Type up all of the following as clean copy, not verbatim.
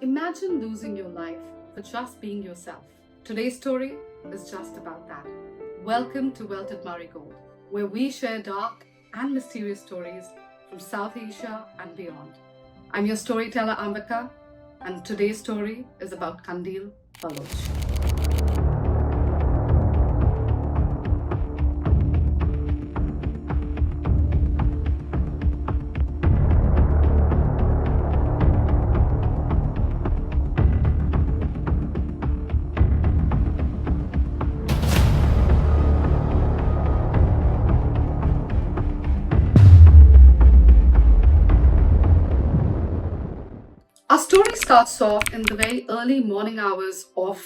Imagine losing your life for just being yourself. Today's story is just about that. Welcome to Welted Marigold, where we share dark and mysterious stories from South Asia and beyond. I'm your storyteller Ambika, and today's story is about Qandeel Baloch. Our story starts off in the very early morning hours of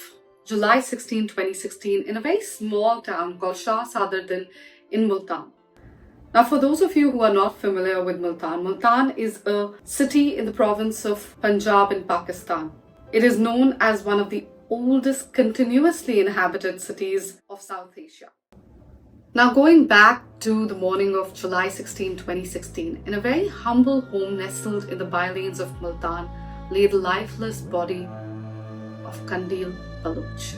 July 16, 2016 in a very small town called Shah Sadruddin in Multan. Now, for those of you who are not familiar with Multan, Multan is a city in the province of Punjab in Pakistan. It is known as one of the oldest continuously inhabited cities of South Asia. Now, going back to the morning of July 16, 2016, in a very humble home nestled in the bylanes of Multan, lay the lifeless body of Qandeel Baloch.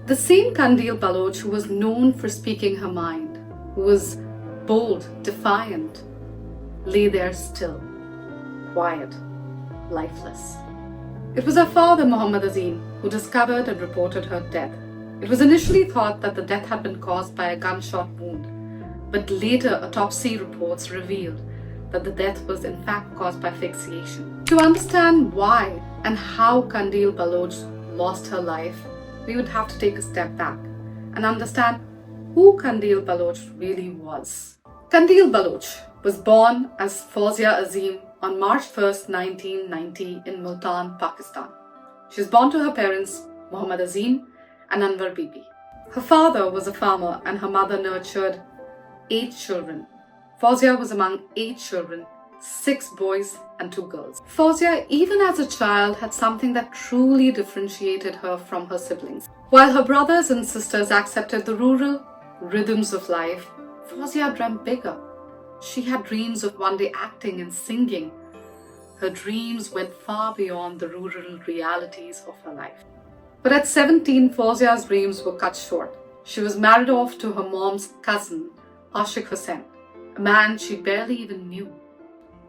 The same Qandeel Baloch who was known for speaking her mind, who was bold, defiant, lay there still, quiet, lifeless. It was her father, Muhammad Azeem, who discovered and reported her death. It was initially thought that the death had been caused by a gunshot wound, but later autopsy reports revealed that the death was in fact caused by asphyxiation. To understand why and how Qandeel Baloch lost her life, we would have to take a step back and understand who Qandeel Baloch really was. Qandeel Baloch was born as Fauzia Azeem on March 1st, 1990 in Multan, Pakistan. She was born to her parents, Muhammad Azeem and Anwar Bibi. Her father was a farmer and her mother nurtured 8 children. Fauzia was among 8 children, 6 boys and 2 girls. Fauzia, even as a child, had something that truly differentiated her from her siblings. While her brothers and sisters accepted the rural rhythms of life, Fauzia dreamt bigger. She had dreams of one day acting and singing. Her dreams went far beyond the rural realities of her life. But at 17, Fauzia's dreams were cut short. She was married off to her mom's cousin, Ashik Hussain, a man she barely even knew.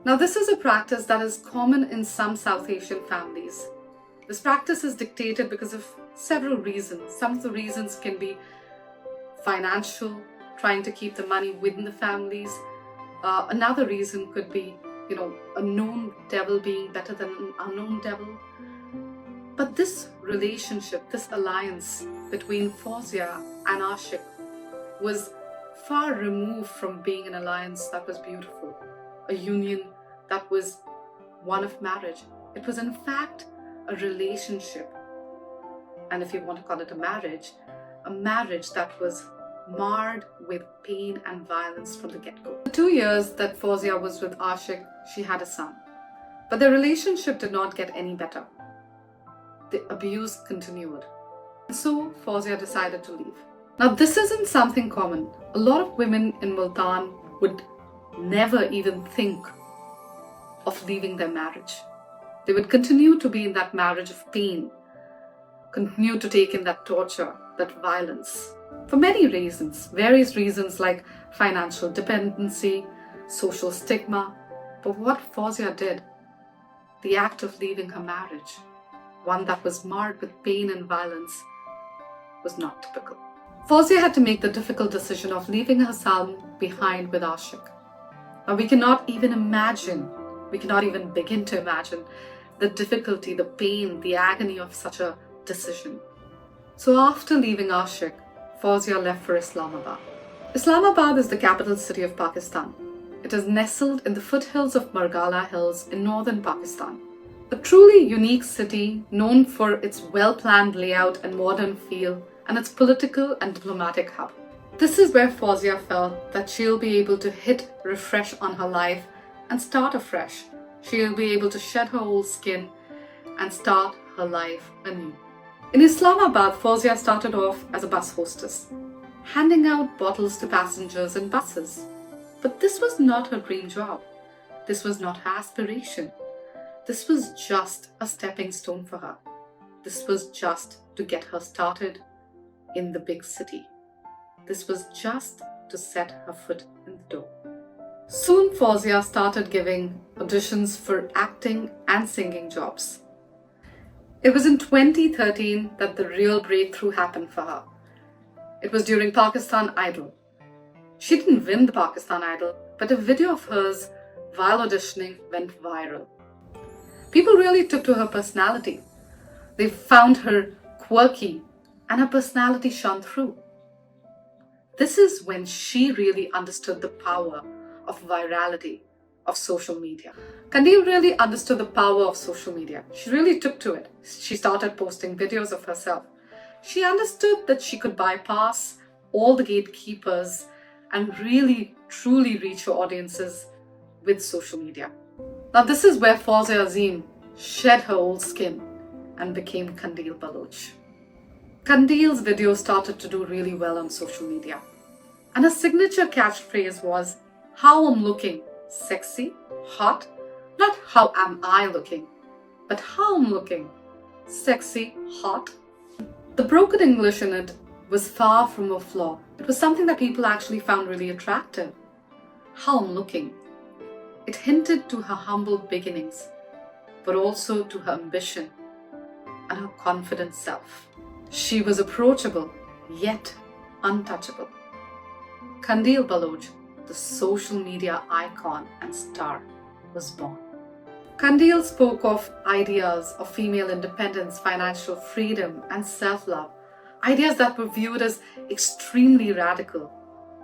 Now, this is a practice that is common in some South Asian families. This practice is dictated because of several reasons. Some of the reasons can be financial, trying to keep the money within the families. Another reason could be, a known devil being better than an unknown devil. But this relationship, this alliance between Fauzia and Ashik was far removed from being an alliance that was beautiful, a union that was one of marriage. It was in fact a relationship, and if you want to call it a marriage that was marred with pain and violence from the get-go. The 2 years that Fauzia was with Ashik, she had a son. But their relationship did not get any better. The abuse continued. And so Fauzia decided to leave. Now, this isn't something common. A lot of women in Multan would never even think of leaving their marriage. They would continue to be in that marriage of pain, continue to take in that torture, that violence, for many reasons, various reasons like financial dependency, social stigma. But what Fauzia did, the act of leaving her marriage, one that was marred with pain and violence, was not typical. Fauzia had to make the difficult decision of leaving her son behind with Ashik. Now, we cannot even begin to imagine the difficulty, the pain, the agony of such a decision. So after leaving Ashik, Fauzia left for Islamabad. Islamabad is the capital city of Pakistan. It is nestled in the foothills of Margala Hills in northern Pakistan. A truly unique city known for its well-planned layout and modern feel, and its political and diplomatic hub. This is where Fauzia felt that she'll be able to hit refresh on her life and start afresh. She'll be able to shed her old skin and start her life anew. In Islamabad, Fauzia started off as a bus hostess, handing out bottles to passengers in buses. But this was not her dream job. This was not her aspiration. This was just a stepping stone for her. This was just to get her started in the big city. This was just to set her foot in the door. Soon Fauzia started giving auditions for acting and singing jobs. It was in 2013 that the real breakthrough happened for her. It was during Pakistan Idol. She didn't win the Pakistan Idol, but a video of hers while auditioning went viral. People really took to her personality. They found her quirky and her personality shone through. This is when she really understood the power of virality of social media. Qandeel really understood the power of social media. She really took to it. She started posting videos of herself. She understood that she could bypass all the gatekeepers and really, truly reach her audiences with social media. Now this is where Fauzia Azeem shed her old skin and became Qandeel Baloch. Qandeel's videos started to do really well on social media. And her signature catchphrase was, "How I'm looking, sexy, hot, not how am I looking, but how I'm looking, sexy, hot." The broken English in it was far from a flaw. It was something that people actually found really attractive. How I'm looking. It hinted to her humble beginnings, but also to her ambition and her confident self. She was approachable, yet untouchable. Qandeel Baloch, the social media icon and star, was born. Qandeel spoke of ideas of female independence, financial freedom, and self-love, ideas that were viewed as extremely radical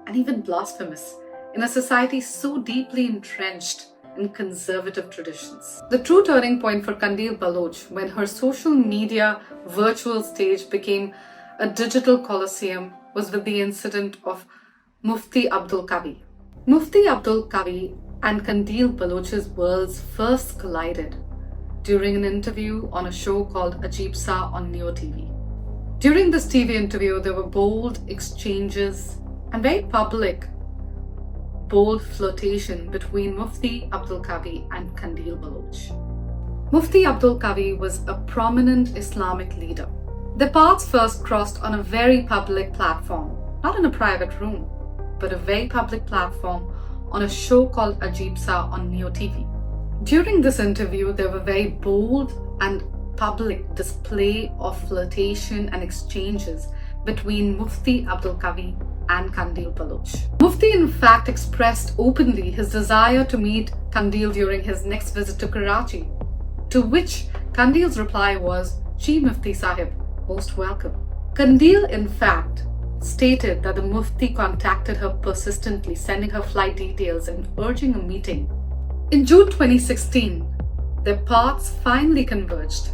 and even blasphemous in a society so deeply entrenched in conservative traditions. The true turning point for Qandeel Baloch, when her social media virtual stage became a digital coliseum, was with the incident of Mufti Abdul Qavi. Mufti Abdul Qavi and Qandeel Baloch's worlds first collided during an interview on a show called Abusive on Neo TV. During this TV interview, there were bold exchanges and very public, bold flirtation between Mufti Abdul Qavi and Qandeel Baloch. Mufti Abdul Qavi was a prominent Islamic leader. Their paths first crossed on a very public platform, not in a private room, but a very public platform on a show called Abusive on Neo TV. During this interview, there were very bold and public display of flirtation and exchanges between Mufti Abdul Qavi and Qandeel Baloch. Mufti in fact expressed openly his desire to meet Qandeel during his next visit to Karachi, to which Qandeel's reply was, "Ji Mufti Sahib, most welcome." Qandeel in fact stated that the Mufti contacted her persistently, sending her flight details and urging a meeting. In June 2016, their paths finally converged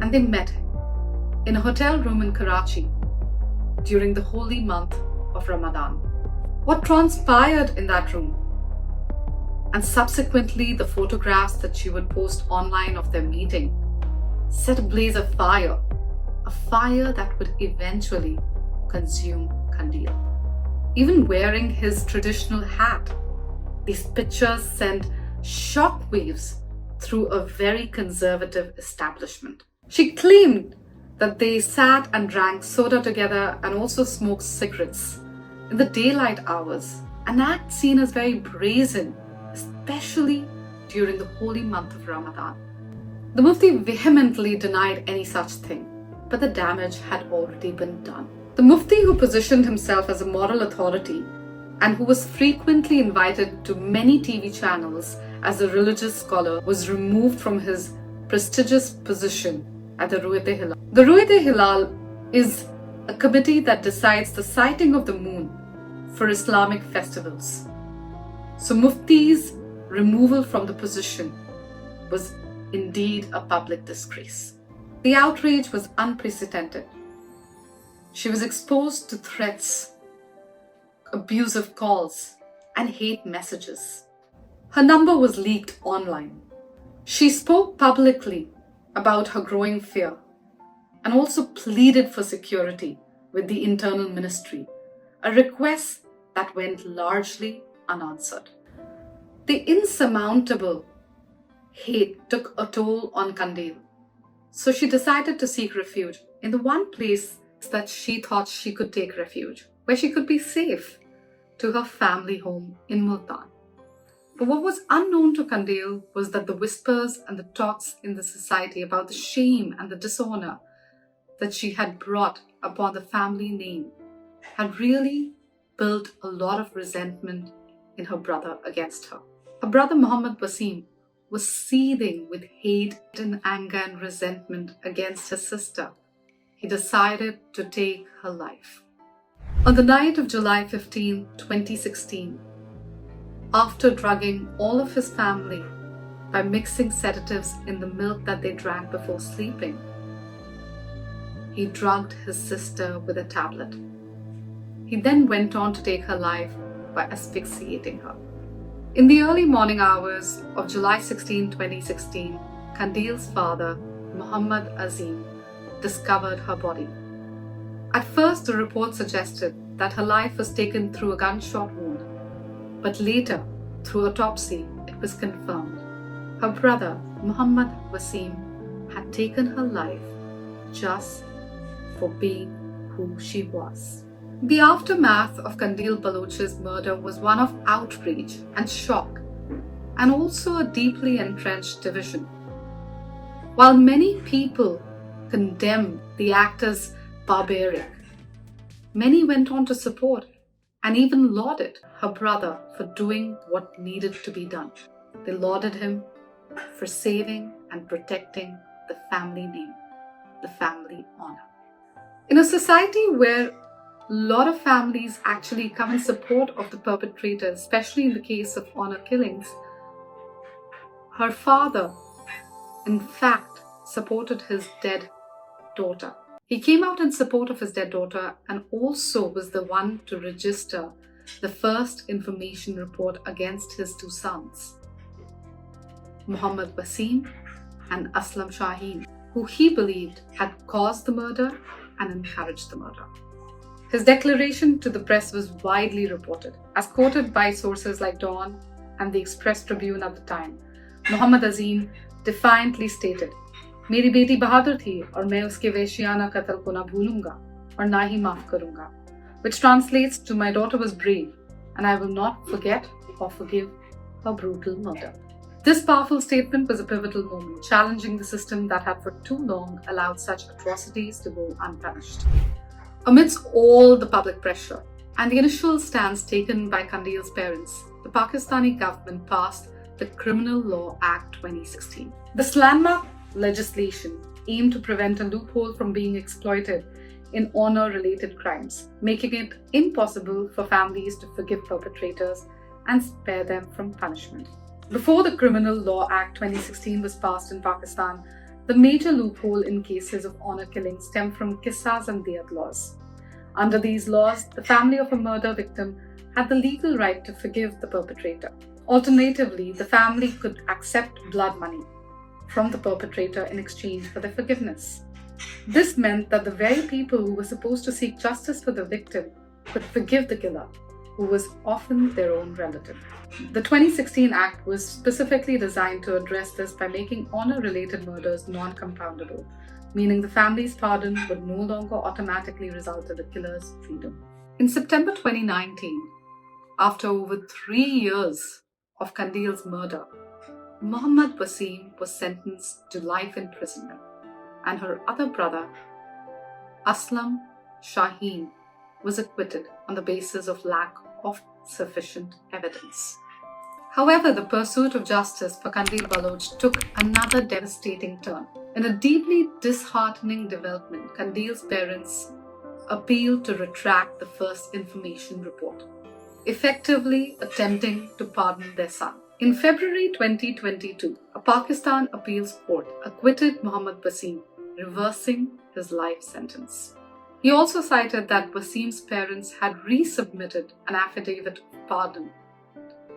and they met in a hotel room in Karachi during the holy month of Ramadan. What transpired in that room and subsequently the photographs that she would post online of their meeting set ablaze a fire that would eventually consume Qandeel. Even wearing his traditional hat, these pictures sent shockwaves through a very conservative establishment. She claimed that they sat and drank soda together and also smoked cigarettes in the daylight hours, an act seen as very brazen, especially during the holy month of Ramadan. The Mufti vehemently denied any such thing, but the damage had already been done. The Mufti, who positioned himself as a moral authority and who was frequently invited to many TV channels as a religious scholar, was removed from his prestigious position at the Ru'yat Hilal. The Ru'yat Hilal is a committee that decides the sighting of the moon for Islamic festivals. So Mufti's removal from the position was indeed a public disgrace. The outrage was unprecedented. She was exposed to threats, abusive calls, and hate messages. Her number was leaked online. She spoke publicly about her growing fear and also pleaded for security with the internal ministry, a request that went largely unanswered. The insurmountable Hate took a toll on Qandeel, so she decided to seek refuge in the one place that she thought she could take refuge, where she could be safe, to her family home in Multan. But what was unknown to Qandeel was that the whispers and the talks in the society about the shame and the dishonor that she had brought upon the family name had really built a lot of resentment in her brother against her. Her brother Muhammad Waseem was seething with hate and anger and resentment against his sister. He decided to take her life. On the night of July 15, 2016, after drugging all of his family by mixing sedatives in the milk that they drank before sleeping, he drugged his sister with a tablet. He then went on to take her life by asphyxiating her. In the early morning hours of July 16, 2016, Qandeel's father, Muhammad Azeem, discovered her body. At first, the report suggested that her life was taken through a gunshot wound, but later, through autopsy, it was confirmed. Her brother, Muhammad Waseem, had taken her life just for being who she was. The aftermath of Qandeel Baloch's murder was one of outrage and shock, and also a deeply entrenched division. While many people condemned the act as barbaric, many went on to support and even lauded her brother for doing what needed to be done. They lauded him for saving and protecting the family name, the family honor. In a society where a lot of families actually come in support of the perpetrators, especially in the case of honor killings, her father, in fact, supported his dead daughter. He came out in support of his dead daughter and also was the one to register the first information report against his two sons, Muhammad Waseem and Aslam Shaheen, who he believed had caused the murder and encouraged the murder. His declaration to the press was widely reported, as quoted by sources like Dawn and the Express Tribune at the time. Muhammad Azeem defiantly stated, "मेरी बेटी बहादुर थी और मैं उसके वैश्याना कत्ल को ना भूलूंगा और ना ही माफ करूंगा," which translates to "My daughter was brave and I will not forget or forgive her brutal murder." This powerful statement was a pivotal moment, challenging the system that had for too long allowed such atrocities to go unpunished. Amidst all the public pressure and the initial stance taken by Qandeel's parents, the Pakistani government passed the Criminal Law Act 2016. This landmark legislation aimed to prevent a loophole from being exploited in honor-related crimes, making it impossible for families to forgive perpetrators and spare them from punishment. Before the Criminal Law Act 2016 was passed in Pakistan, the major loophole in cases of honor killing stemmed from Qisas and Diyat laws. Under these laws, the family of a murder victim had the legal right to forgive the perpetrator. Alternatively, the family could accept blood money from the perpetrator in exchange for their forgiveness. This meant that the very people who were supposed to seek justice for the victim could forgive the killer, who was often their own relative. The 2016 Act was specifically designed to address this by making honor-related murders non-compoundable, meaning the family's pardon would no longer automatically result in the killer's freedom. In September 2019, after over 3 years of Qandeel's murder, Muhammad Waseem was sentenced to life imprisonment, and her other brother, Aslam Shaheen, was acquitted on the basis of lack of sufficient evidence. However, the pursuit of justice for Qandeel Baloch took another devastating turn. In a deeply disheartening development, Qandeel's parents appealed to retract the first information report, effectively attempting to pardon their son. In February 2022, a Pakistan appeals court acquitted Muhammad Waseem, reversing his life sentence. He also cited that Waseem's parents had resubmitted an affidavit of pardon,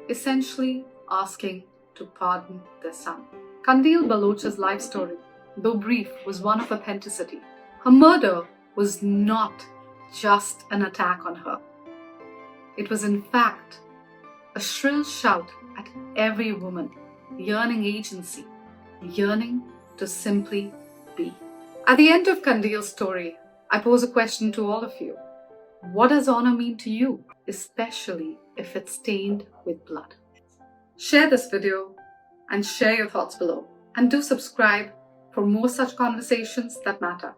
essentially asking to pardon their son. Qandeel Baloch's life story, though brief, was one of authenticity. Her murder was not just an attack on her. It was in fact a shrill shout at every woman yearning agency, yearning to simply be. At the end of Qandeel's story, I pose a question to all of you. What does honor mean to you, especially if it's stained with blood? Share this video and share your thoughts below. And do subscribe for more such conversations that matter.